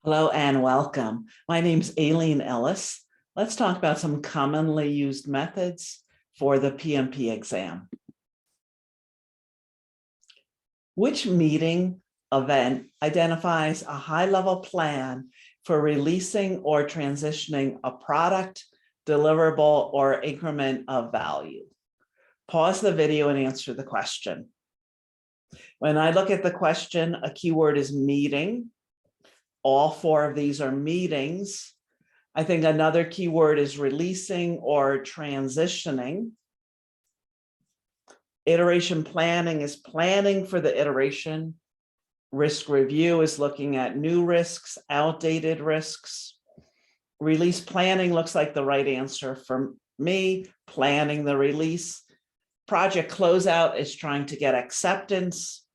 Hello and welcome. My name's Aileen Ellis. Let's talk about some commonly used methods for the PMP exam. Which meeting event identifies a high-level plan for releasing or transitioning a product, deliverable, or increment of value? Pause the video and answer the question. When I look at the question, a keyword is meeting. All four of these are meetings. I think another keyword is releasing or transitioning. Iteration planning is planning for the iteration. Risk review is looking at new risks, outdated risks. Release planning looks like the right answer for me, planning the release. Project closeout is trying to get acceptance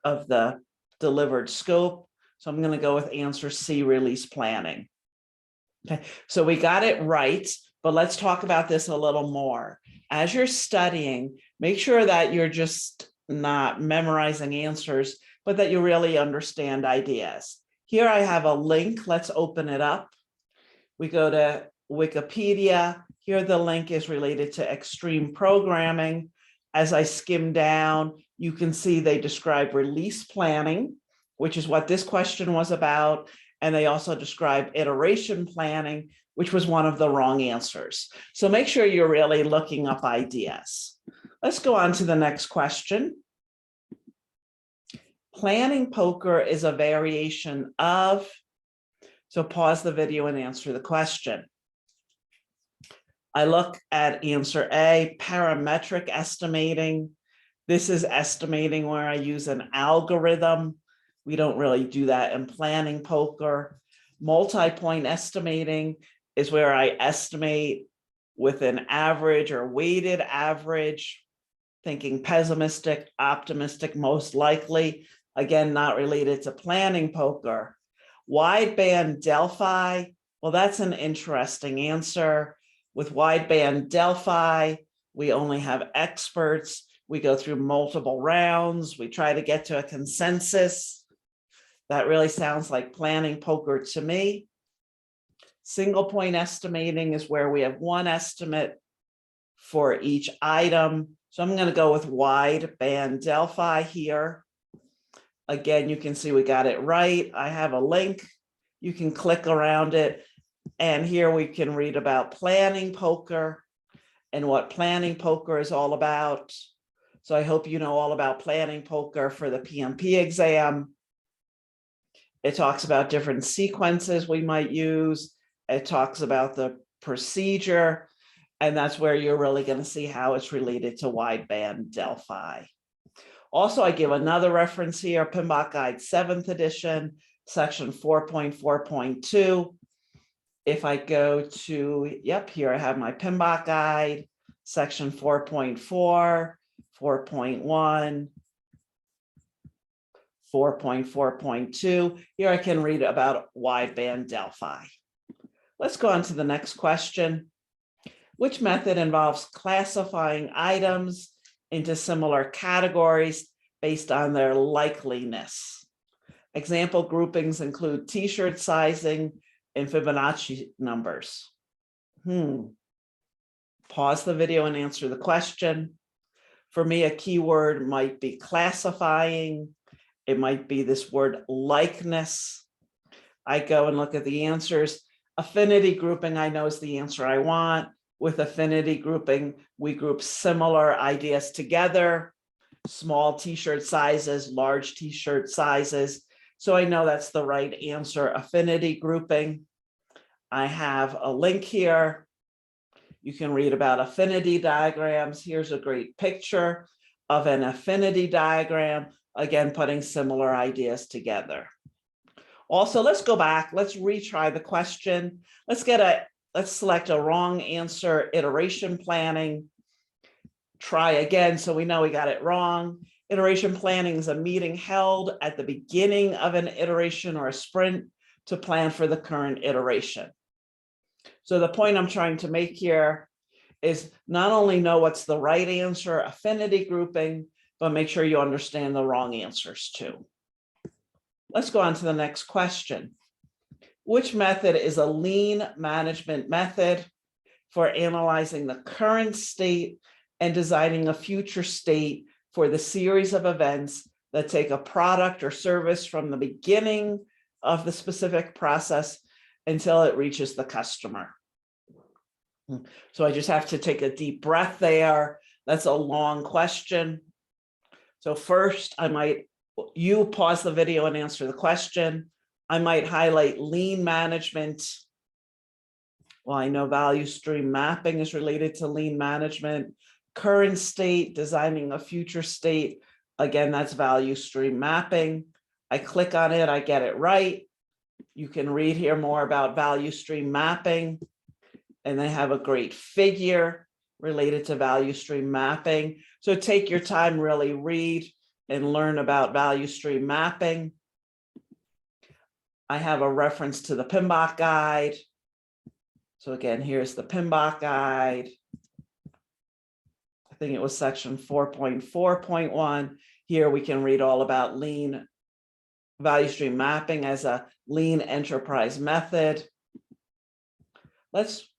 of the delivered scope. So I'm going to go with answer C, release planning. Okay, so we got it right, but let's talk about this a little more. As you're studying, make sure that you're just not memorizing answers, but that you really understand ideas. Here I have a link. Let's open it up. We go to Wikipedia. Here the link is related to extreme programming. As I skim down, you can see they describe release planning, which is what this question was about. And they also describe iteration planning, which was one of the wrong answers. So make sure you're really looking up ideas. Let's go on to the next question. Planning poker is a variation of, so pause the video and answer the question. I look at answer A, parametric estimating. This is estimating where I use an algorithm. We don't really do that in planning poker. Multi-point estimating is where I estimate with an average or weighted average, thinking pessimistic, optimistic, most likely. Again, not related to planning poker. Wideband Delphi, well, that's an interesting answer. With wideband Delphi, we only have experts. We go through multiple rounds. We try to get to a consensus. That really sounds like planning poker to me. Single point estimating is where we have one estimate for each item. So I'm going to go with wideband Delphi here. Again, you can see we got it right. I have a link. You can click around it. And here we can read about planning poker and what planning poker is all about. So I hope you know all about planning poker for the PMP exam. It talks about different sequences we might use. It talks about the procedure, and that's where you're really going to see how it's related to wideband Delphi. Also, I give another reference here, PMBOK Guide 7th edition, section 4.4.2. If I go to, here I have my PMBOK Guide, section 4.4, 4.1, 4.4.2. Here I can read about wideband Delphi. Let's go on to the next question. Which method involves classifying items into similar categories based on their likeliness? Example groupings include t-shirt sizing and Fibonacci numbers. Pause the video and answer the question. For me, a keyword might be classifying. It might be this word likeness. I go and look at the answers. Affinity grouping, I know, is the answer I want. With affinity grouping, we group similar ideas together, small t-shirt sizes, large t-shirt sizes. So I know that's the right answer, affinity grouping. I have a link here. You can read about affinity diagrams. Here's a great picture of an affinity diagram. Again, putting similar ideas together. Also, let's go back. Let's retry the question. Let's select a wrong answer, iteration planning. Try again so we know we got it wrong. Iteration planning is a meeting held at the beginning of an iteration or a sprint to plan for the current iteration. So the point I'm trying to make here is not only know what's the right answer, affinity grouping, but make sure you understand the wrong answers too. Let's go on to the next question. Which method is a lean management method for analyzing the current state and designing a future state for the series of events that take a product or service from the beginning of the specific process until it reaches the customer? So I just have to take a deep breath there. That's a long question. So first, you pause the video and answer the question. I might highlight lean management. Well, I know value stream mapping is related to lean management. Current state, designing a future state. Again, that's value stream mapping. I click on it, I get it right. You can read here more about value stream mapping. And they have a great figure related to value stream mapping. So take your time, really read and learn about value stream mapping. I have a reference to the PMBOK guide. So again, here's the PMBOK guide. I think it was section 4.4.1. Here we can read all about lean value stream mapping as a lean enterprise method. Let's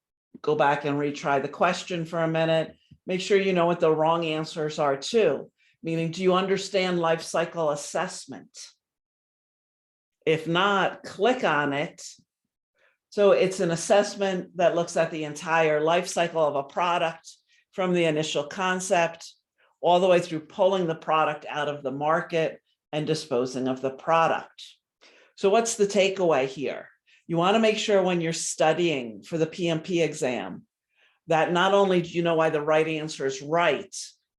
go back and retry the question for a minute. Make sure you know what the wrong answers are too. Meaning, do you understand life cycle assessment? If not, click on it. So it's an assessment that looks at the entire life cycle of a product from the initial concept all the way through pulling the product out of the market and disposing of the product. So what's the takeaway here? You want to make sure when you're studying for the PMP exam that not only do you know why the right answer is right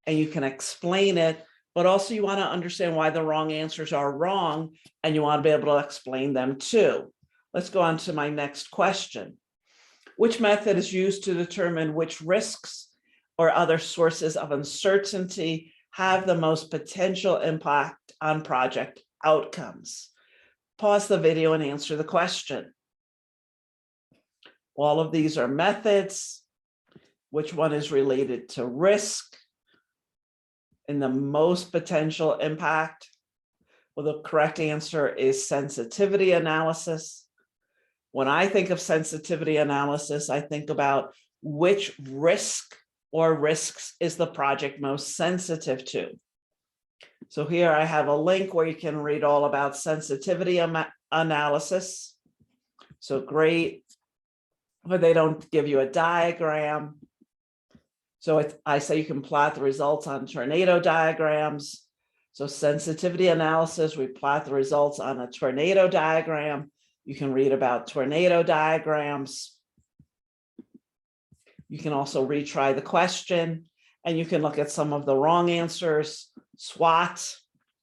and you can explain it, but also you want to understand why the wrong answers are wrong and you want to be able to explain them too. Let's go on to my next question. Which method is used to determine which risks or other sources of uncertainty have the most potential impact on project outcomes? Pause the video and answer the question. All of these are methods. Which one is related to risk and the most potential impact? Well, the correct answer is sensitivity analysis. When I think of sensitivity analysis, I think about which risk or risks is the project most sensitive to. So here I have a link where you can read all about sensitivity analysis. So great, but they don't give you a diagram. So I say you can plot the results on tornado diagrams. So sensitivity analysis, we plot the results on a tornado diagram. You can read about tornado diagrams. You can also retry the question and you can look at some of the wrong answers. SWOT,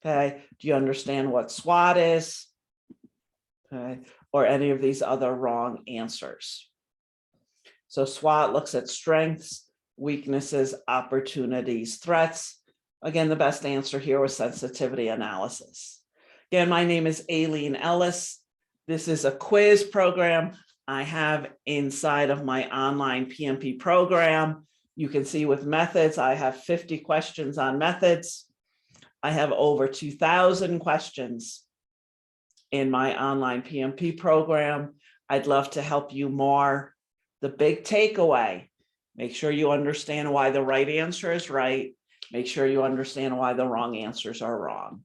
okay? Do you understand what SWOT is? Okay, or any of these other wrong answers. So SWOT looks at strengths, weaknesses, opportunities, threats. Again, the best answer here was sensitivity analysis. Again, my name is Aileen Ellis. This is a quiz program I have inside of my online PMP program. You can see with methods, I have 50 questions on methods. I have over 2,000 questions in my online PMP program. I'd love to help you more. The big takeaway, make sure you understand why the right answer is right. Make sure you understand why the wrong answers are wrong.